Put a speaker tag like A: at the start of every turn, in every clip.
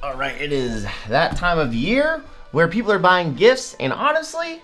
A: All right, it is that time of year where people are buying gifts, and honestly,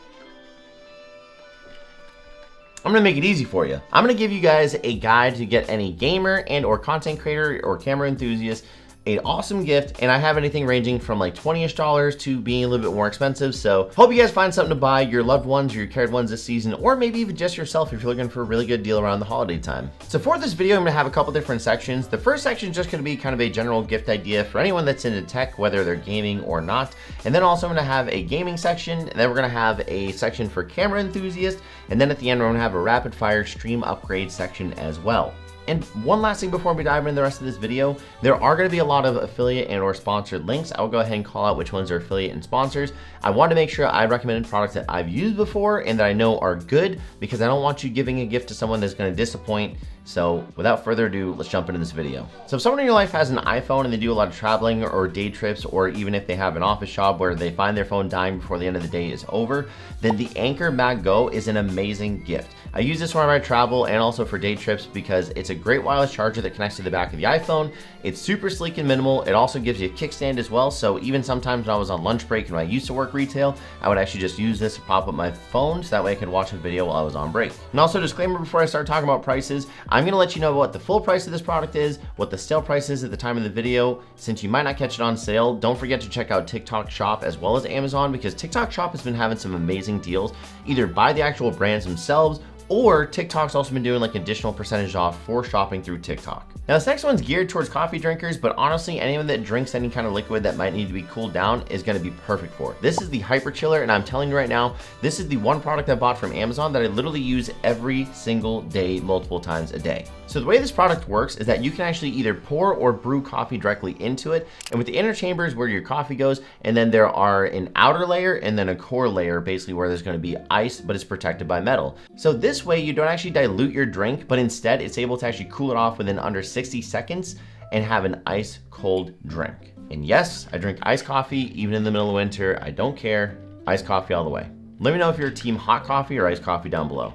A: I'm gonna make it easy for you. I'm gonna give you guys a guide to get any gamer and or content creator or camera enthusiast an awesome gift, and I have anything ranging from like $20-ish to being a little bit more expensive. So hope you guys find something to buy your loved ones or your cared ones this season, or maybe even just yourself if you're looking for a really good deal around the holiday time. So for this video, I'm gonna have a couple different sections. The first section is just gonna be kind of a general gift idea for anyone that's into tech, whether they're gaming or not. And then also I'm gonna have a gaming section, and then we're gonna have a section for camera enthusiasts. And then at the end, we're gonna have a rapid fire stream upgrade section as well. And one last thing before we dive into the rest of this video, there are going to be a lot of affiliate and or sponsored links. I will go ahead and call out which ones are affiliate and sponsors. I want to make sure I recommend products that I've used before and that I know are good, because I don't want you giving a gift to someone that's going to disappoint. So without further ado, let's jump into this video. So if someone in your life has an iPhone and they do a lot of traveling or day trips, or even if they have an office job where they find their phone dying before the end of the day is over, then the Anker Mag Go is an amazing gift. I use this whenever I travel and also for day trips because it's a great wireless charger that connects to the back of the iPhone. It's super sleek and minimal. It also gives you a kickstand as well. So even sometimes when I was on lunch break and when I used to work retail, I would actually just use this to pop up my phone so that way I could watch a video while I was on break. And also, disclaimer before I start talking about prices, I'm gonna let you know what the full price of this product is, what the sale price is at the time of the video. Since you might not catch it on sale, don't forget to check out TikTok Shop as well as Amazon, because TikTok Shop has been having some amazing deals, either by the actual brands themselves, or TikTok's also been doing like additional percentage off for shopping through TikTok. Now this next one's geared towards coffee drinkers, but honestly, anyone that drinks any kind of liquid that might need to be cooled down is gonna be perfect for it. This is the Hyper Chiller, and I'm telling you right now, this is the one product I bought from Amazon that I literally use every single day, multiple times a day. So the way this product works is that you can actually either pour or brew coffee directly into it, and with the inner chamber is where your coffee goes, and then there are an outer layer and then a core layer, basically where there's gonna be ice, but it's protected by metal. So this way you don't actually dilute your drink, but instead it's able to actually cool it off within under 60 seconds and have an ice cold drink. And yes, I drink iced coffee even in the middle of winter. I don't care. Iced coffee all the way. Let me know if you're team hot coffee or iced coffee down below.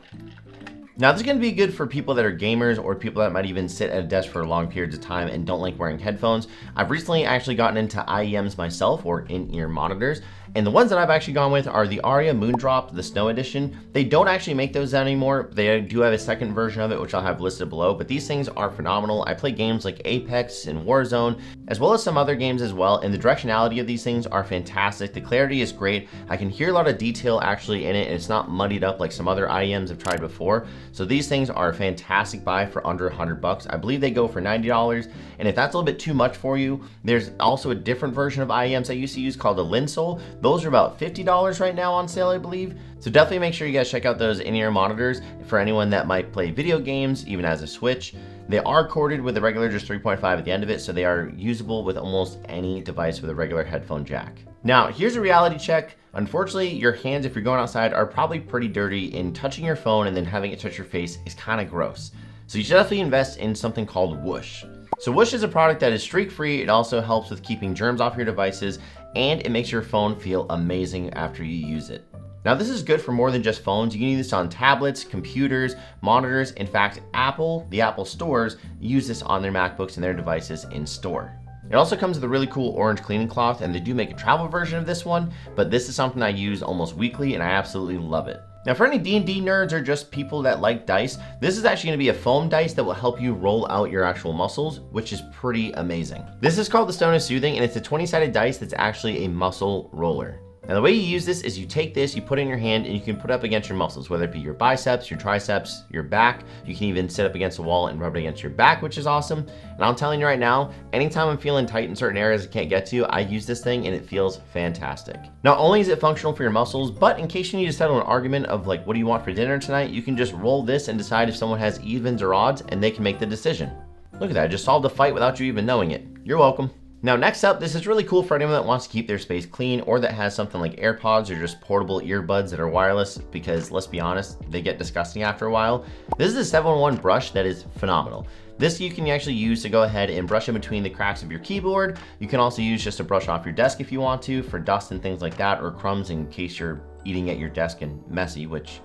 A: Now this is going to be good for people that are gamers or people that might even sit at a desk for long periods of time and don't like wearing headphones. I've recently actually gotten into IEMs myself, or in-ear monitors, and the ones that I've actually gone with are the Aria Moondrop, the Snow Edition. They don't actually make those anymore. They do have a second version of it, which I'll have listed below, but these things are phenomenal. I play games like Apex and Warzone, as well as some other games as well, and the directionality of these things are fantastic. The clarity is great. I can hear a lot of detail actually in it, and it's not muddied up like some other IEMs I've tried before. So these things are a fantastic buy for under $100. I believe they go for $90, and if that's a little bit too much for you, there's also a different version of IEMs I used to use called a Linsol. Those are about $50 right now on sale, I believe. So definitely make sure you guys check out those in-ear monitors for anyone that might play video games, even as a Switch. They are corded with a regular just 3.5 at the end of it, so they are usable with almost any device with a regular headphone jack. Now, here's a reality check. Unfortunately, your hands, if you're going outside, are probably pretty dirty, and touching your phone and then having it touch your face is kind of gross. So you should definitely invest in something called Whoosh. So Whoosh is a product that is streak-free. It also helps with keeping germs off your devices, and it makes your phone feel amazing after you use it. Now this is good for more than just phones. You can use this on tablets, computers, monitors. In fact, Apple, the Apple stores, use this on their MacBooks and their devices in store. It also comes with a really cool orange cleaning cloth, and they do make a travel version of this one, but this is something I use almost weekly and I absolutely love it. Now for any D&D nerds or just people that like dice, this is actually going to be a foam dice that will help you roll out your actual muscles, which is pretty amazing. This is called the Stone of Soothing, and it's a 20-sided dice that's actually a muscle roller. Now the way you use this is you take this, you put it in your hand, and you can put it up against your muscles, whether it be your biceps, your triceps, your back. You can even sit up against a wall and rub it against your back, which is awesome. And I'm telling you right now, anytime I'm feeling tight in certain areas I can't get to, I use this thing and it feels fantastic. Not only is it functional for your muscles, but in case you need to settle an argument of like, what do you want for dinner tonight? You can just roll this and decide if someone has evens or odds, and they can make the decision. Look at that, I just solved a fight without you even knowing it. You're welcome. Now next up, this is really cool for anyone that wants to keep their space clean, or that has something like AirPods or just portable earbuds that are wireless, because let's be honest, they get disgusting after a while. This is a 7-in-1 brush that is phenomenal. This you can actually use to go ahead and brush in between the cracks of your keyboard. You can also use just to brush off your desk if you want to, for dust and things like that, or crumbs in case you're eating at your desk and messy, which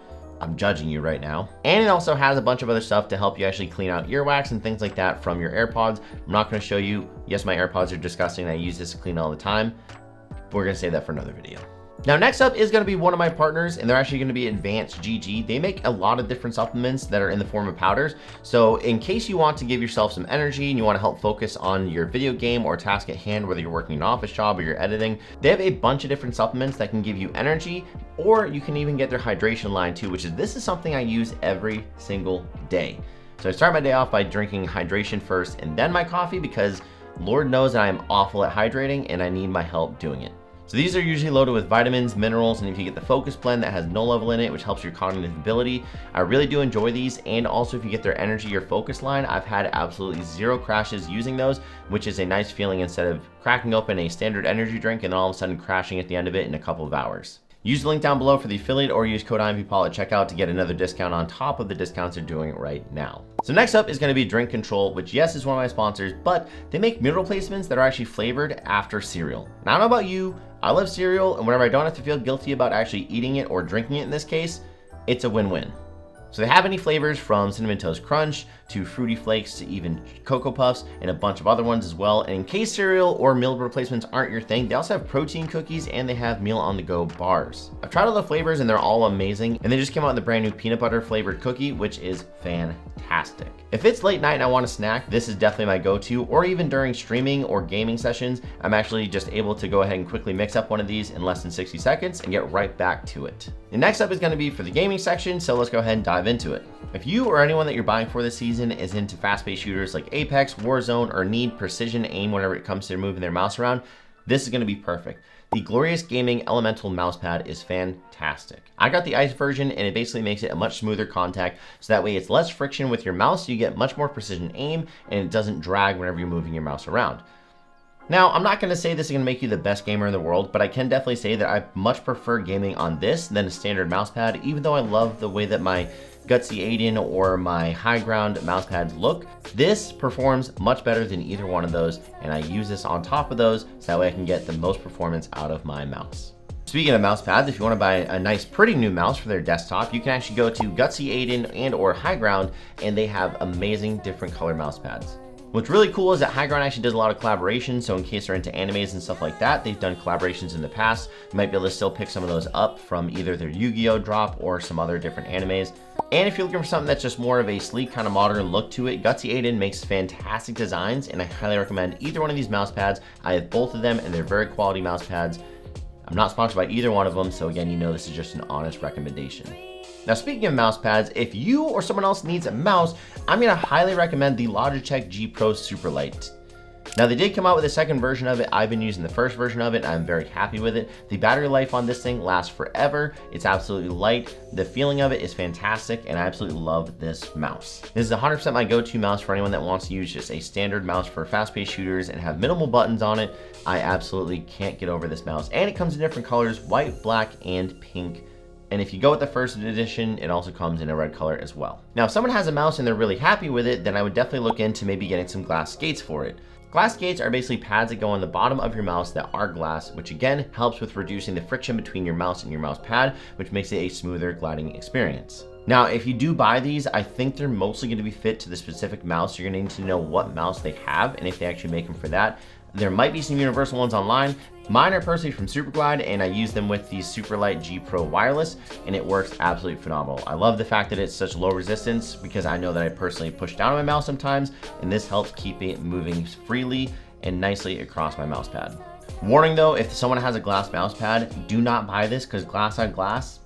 A: I'm judging you right now. And it also has a bunch of other stuff to help you actually clean out earwax and things like that from your AirPods. I'm not gonna show you. Yes, my AirPods are disgusting. I use this to clean all the time, but we're gonna save that for another video. Now, next up is gonna be one of my partners, and they're actually gonna be Advanced GG. They make a lot of different supplements that are in the form of powders. So in case you want to give yourself some energy and you wanna help focus on your video game or task at hand, whether you're working an office job or you're editing, they have a bunch of different supplements that can give you energy, or you can even get their hydration line too, this is something I use every single day. So I start my day off by drinking hydration first and then my coffee, because Lord knows that I am awful at hydrating and I need my help doing it. So these are usually loaded with vitamins, minerals, and if you get the Focus Blend that has no level in it, which helps your cognitive ability, I really do enjoy these. And also if you get their energy or focus line, I've had absolutely 0 crashes using those, which is a nice feeling instead of cracking open a standard energy drink and then all of a sudden crashing at the end of it in a couple of hours. Use the link down below for the affiliate or use code IMPPaul at checkout to get another discount on top of the discounts they're doing right now. So next up is gonna be Drink Control, which yes, is one of my sponsors, but they make meal replacements that are actually flavored after cereal. Now, I don't know about you, I love cereal, and whenever I don't have to feel guilty about actually eating it or drinking it in this case, it's a win-win. So they have any flavors from Cinnamon Toast Crunch to Fruity Flakes to even Cocoa Puffs and a bunch of other ones as well. And in case cereal or meal replacements aren't your thing, they also have protein cookies and they have meal on the go bars. I've tried all the flavors and they're all amazing. And they just came out with the brand new peanut butter flavored cookie, which is fantastic. If it's late night and I want a snack, this is definitely my go-to, or even during streaming or gaming sessions, I'm actually just able to go ahead and quickly mix up one of these in less than 60 seconds and get right back to it. And next up is gonna be for the gaming section, so let's go ahead and dive into it. If you or anyone that you're buying for this season is into fast-paced shooters like Apex, Warzone, or need precision aim whenever it comes to moving their mouse around, this is gonna be perfect. The Glorious Gaming Elemental Mousepad is fantastic. I got the ice version and it basically makes it a much smoother contact, so that way it's less friction with your mouse, so you get much more precision aim and it doesn't drag whenever you're moving your mouse around. Now, I'm not gonna say this is gonna make you the best gamer in the world, but I can definitely say that I much prefer gaming on this than a standard mousepad, even though I love the way that my Gutsy Aiden or my High Ground mousepads look. This performs much better than either one of those, and I use this on top of those, so that way I can get the most performance out of my mouse. Speaking of mouse pads, if you want to buy a nice pretty new mouse for their desktop, you can actually go to Gutsy Aiden and or High Ground, and they have amazing different color mouse pads. What's really cool is that High Ground actually does a lot of collaborations, so in case they're into animes and stuff like that, they've done collaborations in the past. You might be able to still pick some of those up from either their Yu-Gi-Oh drop or some other different animes. And if you're looking for something that's just more of a sleek kind of modern look to it, Gutsy Aiden makes fantastic designs, and I highly recommend either one of these mouse pads. I have both of them and they're very quality mouse pads. I'm not sponsored by either one of them, so again, you know this is just an honest recommendation. Now, speaking of mouse pads, if you or someone else needs a mouse, I'm gonna highly recommend the Logitech G Pro Superlight. Now, they did come out with a second version of it. I've been using the first version of it, and I'm very happy with it. The battery life on this thing lasts forever. It's absolutely light. The feeling of it is fantastic, and I absolutely love this mouse. This is 100% my go-to mouse for anyone that wants to use just a standard mouse for fast-paced shooters and have minimal buttons on it. I absolutely can't get over this mouse. And it comes in different colors, white, black, and pink. And if you go with the first edition, it also comes in a red color as well. Now, if someone has a mouse and they're really happy with it, then I would definitely look into maybe getting some glass skates for it. Glass skates are basically pads that go on the bottom of your mouse that are glass, which again helps with reducing the friction between your mouse and your mouse pad, which makes it a smoother gliding experience. Now, if you do buy these, I think they're mostly going to be fit to the specific mouse. You're going to need to know what mouse they have and if they actually make them for that. There might be some universal ones online. Mine are personally from Superglide, and I use them with the Superlight G Pro Wireless, and it works absolutely phenomenal. I love the fact that it's such low resistance because I know that I personally push down on my mouse sometimes, and this helps keep it moving freely and nicely across my mouse pad. Warning though, if someone has a glass mouse pad, do not buy this because glass on glass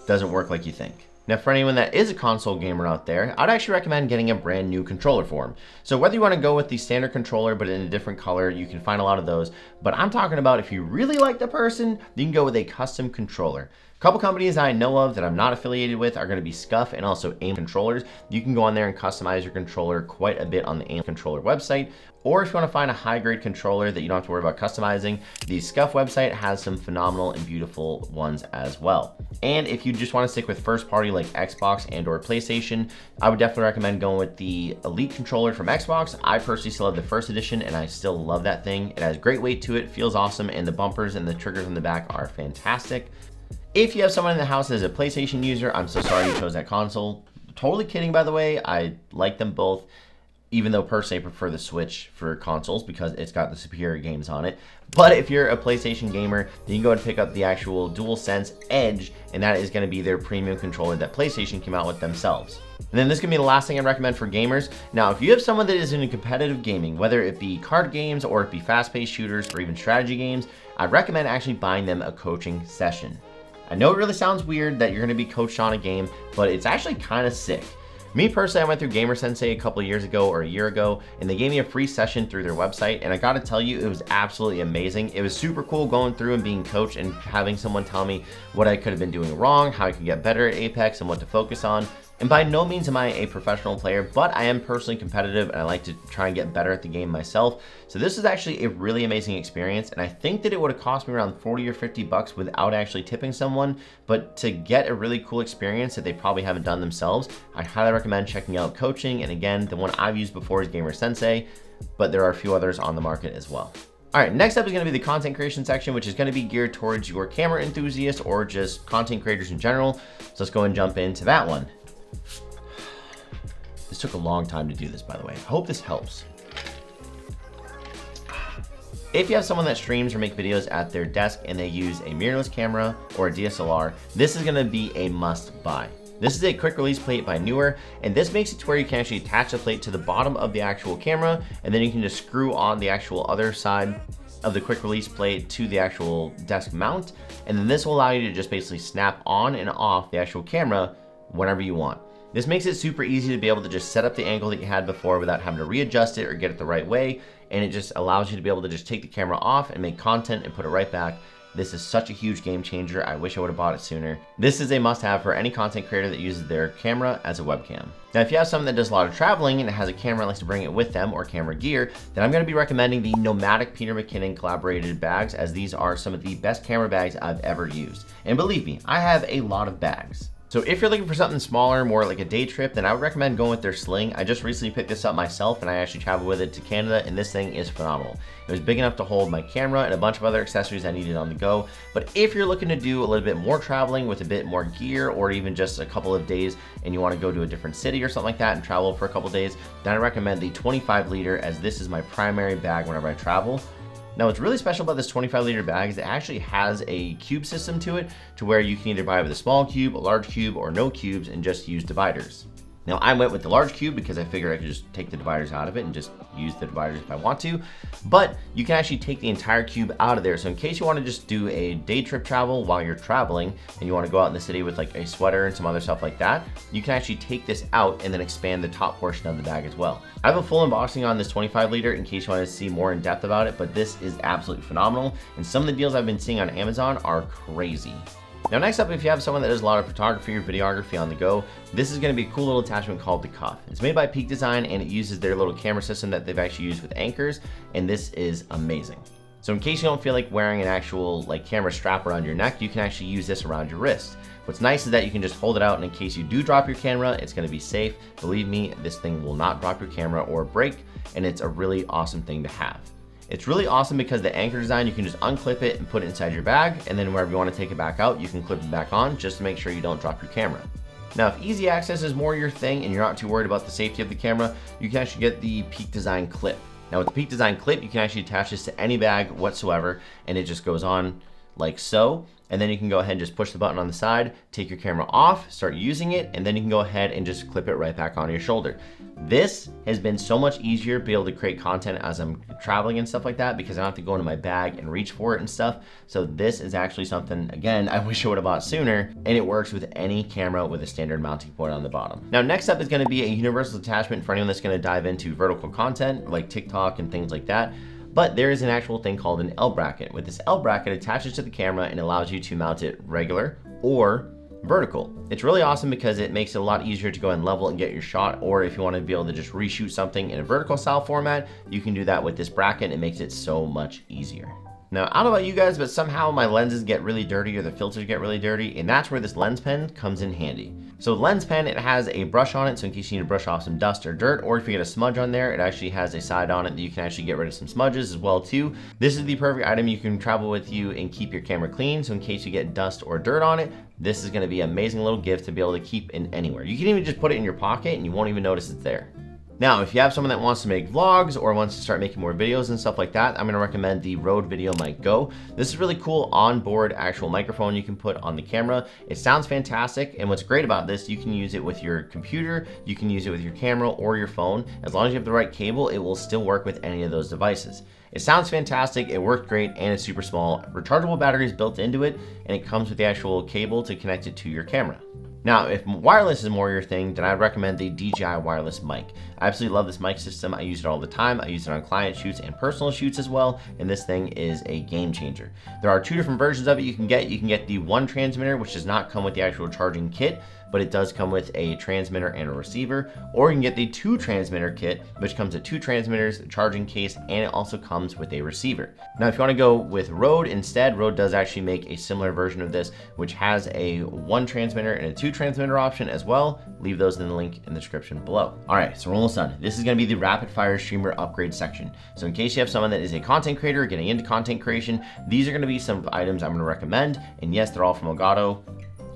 A: doesn't work like you think. Now, for anyone that is a console gamer out there, I'd actually recommend getting a brand new controller for them. So whether you want to go with the standard controller but in a different color, you can find a lot of those. But I'm talking about if you really like the person, you can go with a custom controller. A couple companies I know of that I'm not affiliated with are going to be Scuf and also AIM controllers. You can go on there and customize your controller quite a bit on the AIM controller website. Or if you want to find a high-grade controller that you don't have to worry about customizing, the Scuf website has some phenomenal and beautiful ones as well. And if you just want to stick with first party like Xbox and or PlayStation, I would definitely recommend going with the Elite controller from Xbox. I personally still have the first edition and I still love that thing. It has great weight to it, feels awesome, and the bumpers and the triggers on the back are fantastic. If you have someone in the house that is a PlayStation user, I'm so sorry you chose that console. Totally kidding, by the way. I like them both, even though personally I prefer the Switch for consoles because it's got the superior games on it. But if you're a PlayStation gamer, then you can go and pick up the actual DualSense Edge, and that is going to be their premium controller that PlayStation came out with themselves. And then this is going to be the last thing I'd recommend for gamers. Now, if you have someone that is into competitive gaming, whether it be card games or it be fast-paced shooters or even strategy games, I'd recommend actually buying them a coaching session. I know it really sounds weird that you're going to be coached on a game, but it's actually kind of sick. Me personally, I went through Gamer Sensei a couple of years ago or a year ago, and they gave me a free session through their website, and I gotta tell you, it was absolutely amazing. It was super cool going through and being coached and having someone tell me what I could have been doing wrong, how I could get better at Apex, and what to focus on. And by no means am I a professional player, but I am personally competitive and I like to try and get better at the game myself. So this is actually a really amazing experience, and I think that it would have cost me around 40 or 50 bucks without actually tipping someone, but to get a really cool experience that they probably haven't done themselves, I highly recommend checking out coaching. And again, the one I've used before is Gamer Sensei, but there are a few others on the market as well. All right, next up is going to be the content creation section, which is going to be geared towards your camera enthusiasts or just content creators in general. So let's go and jump into that one. This took a long time to do this, by the way. I hope this helps. If you have someone that streams or make videos at their desk and they use a mirrorless camera or a DSLR, this is gonna be a must buy. This is a quick release plate by Neewer, and this makes it to where you can actually attach the plate to the bottom of the actual camera, and then you can just screw on the actual other side of the quick release plate to the actual desk mount, and then this will allow you to just basically snap on and off the actual camera whenever you want. This makes it super easy to be able to just set up the angle that you had before without having to readjust it or get it the right way, and it just allows you to be able to just take the camera off and make content and put it right back. This is such a huge game changer. I wish I would have bought it sooner. This is a must-have for any content creator that uses their camera as a webcam. Now, if you have someone that does a lot of traveling and has a camera and likes to bring it with them or camera gear, then I'm going to be recommending the Nomadic Peter McKinnon collaborated bags, as these are some of the best camera bags I've ever used. And believe me, I have a lot of bags. So if you're looking for something smaller, more like a day trip, then I would recommend going with their sling. I just recently picked this up myself and I actually traveled with it to Canada, and this thing is phenomenal. It was big enough to hold my camera and a bunch of other accessories I needed on the go. But if you're looking to do a little bit more traveling with a bit more gear, or even just a couple of days and you want to go to a different city or something like that and travel for a couple of days, then I recommend the 25 liter, as this is my primary bag whenever I travel. Now, what's really special about this 25 liter bag is it actually has a cube system to it, to where you can either buy it with a small cube, a large cube, or no cubes and just use dividers. Now, I went with the large cube because I figured I could just take the dividers out of it and just use the dividers if I want to, but you can actually take the entire cube out of there. So in case you want to just do a day trip travel while you're traveling and you want to go out in the city with like a sweater and some other stuff like that, you can actually take this out and then expand the top portion of the bag as well. I have a full unboxing on this 25 liter in case you want to see more in depth about it, but this is absolutely phenomenal, and some of the deals I've been seeing on Amazon are crazy. Now, next up, if you have someone that does a lot of photography or videography on the go, this is going to be a cool little attachment called the Cuff. It's made by Peak Design, and it uses their little camera system that they've actually used with anchors, and this is amazing. So in case you don't feel like wearing an actual like camera strap around your neck, you can actually use this around your wrist. What's nice is that you can just hold it out, and in case you do drop your camera, it's going to be safe. Believe me, this thing will not drop your camera or break, and it's a really awesome thing to have. It's really awesome because the anchor design, you can just unclip it and put it inside your bag, and then wherever you want to take it back out, you can clip it back on just to make sure you don't drop your camera. Now, if easy access is more your thing and you're not too worried about the safety of the camera, you can actually get the Peak Design clip. Now, with the Peak Design clip, you can actually attach this to any bag whatsoever, and it just goes on like so. And then you can go ahead and just push the button on the side, take your camera off, start using it, and then you can go ahead and just clip it right back onto your shoulder. This has been so much easier to be able to create content as I'm traveling and stuff like that, because I don't have to go into my bag and reach for it and stuff. So this is actually something, again, I wish I would have bought sooner, and it works with any camera with a standard mounting point on the bottom. Now, next up is going to be a universal attachment for anyone that's going to dive into vertical content like TikTok and things like that. But there is an actual thing called an L bracket. With this L bracket, it attaches to the camera and allows you to mount it regular or vertical. It's really awesome because it makes it a lot easier to go and level and get your shot, or if you want to be able to just reshoot something in a vertical style format, you can do that with this bracket. It makes it so much easier. Now, I don't know about you guys, but somehow my lenses get really dirty or the filters get really dirty, and that's where this lens pen comes in handy. So lens pen, it has a brush on it, so in case you need to brush off some dust or dirt, or if you get a smudge on there, it actually has a side on it that you can actually get rid of some smudges as well too. This is the perfect item you can travel with you and keep your camera clean, so in case you get dust or dirt on it, this is gonna be an amazing little gift to be able to keep in anywhere. You can even just put it in your pocket and you won't even notice it's there. Now, if you have someone that wants to make vlogs or wants to start making more videos and stuff like that, I'm gonna recommend the Rode VideoMic Go. This is really cool onboard actual microphone you can put on the camera. It sounds fantastic, and what's great about this, you can use it with your computer, you can use it with your camera or your phone. As long as you have the right cable, it will still work with any of those devices. It sounds fantastic, it worked great, and it's super small. Rechargeable batteries built into it, and it comes with the actual cable to connect it to your camera. Now, if wireless is more your thing, then I'd recommend the DJI wireless mic. I absolutely love this mic system. I use it all the time. I use it on client shoots and personal shoots as well, and this thing is a game changer. There are 2 different versions of it you can get. You can get the 1 transmitter, which does not come with the actual charging kit, but it does come with a transmitter and a receiver, or you can get the 2 transmitter kit, which comes with 2 transmitters, a charging case, and it also comes with a receiver. Now, if you wanna go with Rode instead, Rode does actually make a similar version of this, which has a 1 transmitter and a 2 transmitter option as well. Leave those in the link in the description below. All right, so we're almost done. This is gonna be the rapid fire streamer upgrade section. So in case you have someone that is a content creator getting into content creation, these are gonna be some items I'm gonna recommend. And yes, they're all from Elgato.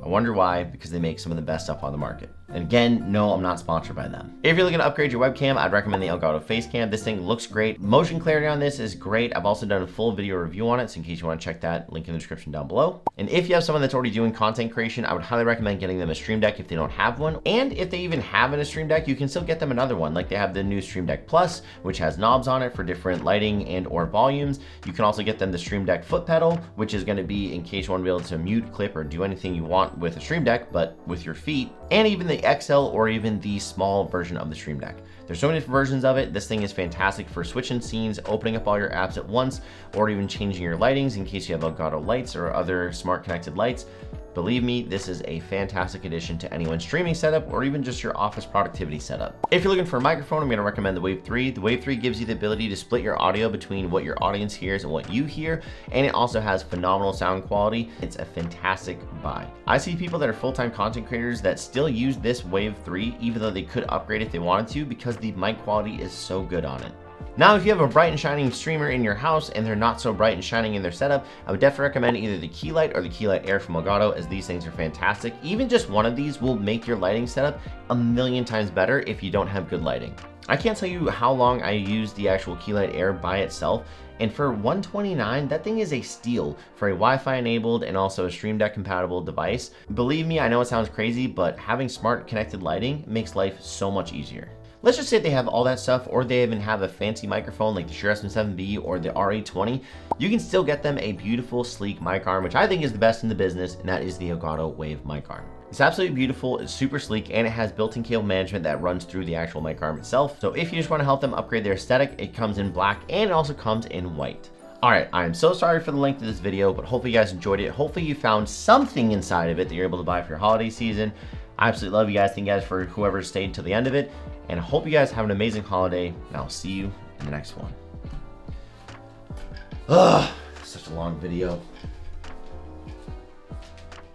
A: I wonder why, because they make some of the best stuff on the market. And again, no, I'm not sponsored by them. If you're looking to upgrade your webcam, I'd recommend the Elgato Facecam. This thing looks great. Motion clarity on this is great. I've also done a full video review on it, so in case you want to check that, link in the description down below. And if you have someone that's already doing content creation, I would highly recommend getting them a Stream Deck if they don't have one. And if they even have a Stream Deck, you can still get them another one. Like they have the new Stream Deck Plus, which has knobs on it for different lighting and or volumes. You can also get them the Stream Deck foot pedal, which is going to be in case you want to be able to mute, clip, or do anything you want with a Stream Deck, but with your feet. And even the XL or even the small version of the Stream Deck. There's so many different versions of it. This thing is fantastic for switching scenes, opening up all your apps at once, or even changing your lightings in case you have Elgato lights or other smart connected lights. Believe me, this is a fantastic addition to anyone's streaming setup or even just your office productivity setup. If you're looking for a microphone, I'm gonna recommend the Wave 3. The Wave 3 gives you the ability to split your audio between what your audience hears and what you hear, and it also has phenomenal sound quality. It's a fantastic buy. I see people that are full-time content creators that still use this Wave 3, even though they could upgrade if they wanted to, because the mic quality is so good on it. Now, if you have a bright and shining streamer in your house and they're not so bright and shining in their setup, I would definitely recommend either the Keylight or the Keylight Air from Elgato, as these things are fantastic. Even just one of these will make your lighting setup a million times better if you don't have good lighting. I can't tell you how long I used the actual Keylight Air by itself, and for $129, that thing is a steal for a Wi-Fi enabled and also a Stream Deck compatible device. Believe me, I know it sounds crazy, but having smart connected lighting makes life so much easier. Let's just say they have all that stuff, or they even have a fancy microphone like the Shure SM7B or the RA20. You can still get them a beautiful, sleek mic arm, which I think is the best in the business, and that is the Elgato Wave mic arm. It's absolutely beautiful, it's super sleek, and it has built-in cable management that runs through the actual mic arm itself. So if you just want to help them upgrade their aesthetic, it comes in black and it also comes in white. Alright, I am so sorry for the length of this video, but hopefully you guys enjoyed it. Hopefully you found something inside of it that you're able to buy for your holiday season. I absolutely love you guys. Thank you guys for whoever stayed till the end of it. And I hope you guys have an amazing holiday, and I'll see you in the next one. Ugh, such a long video.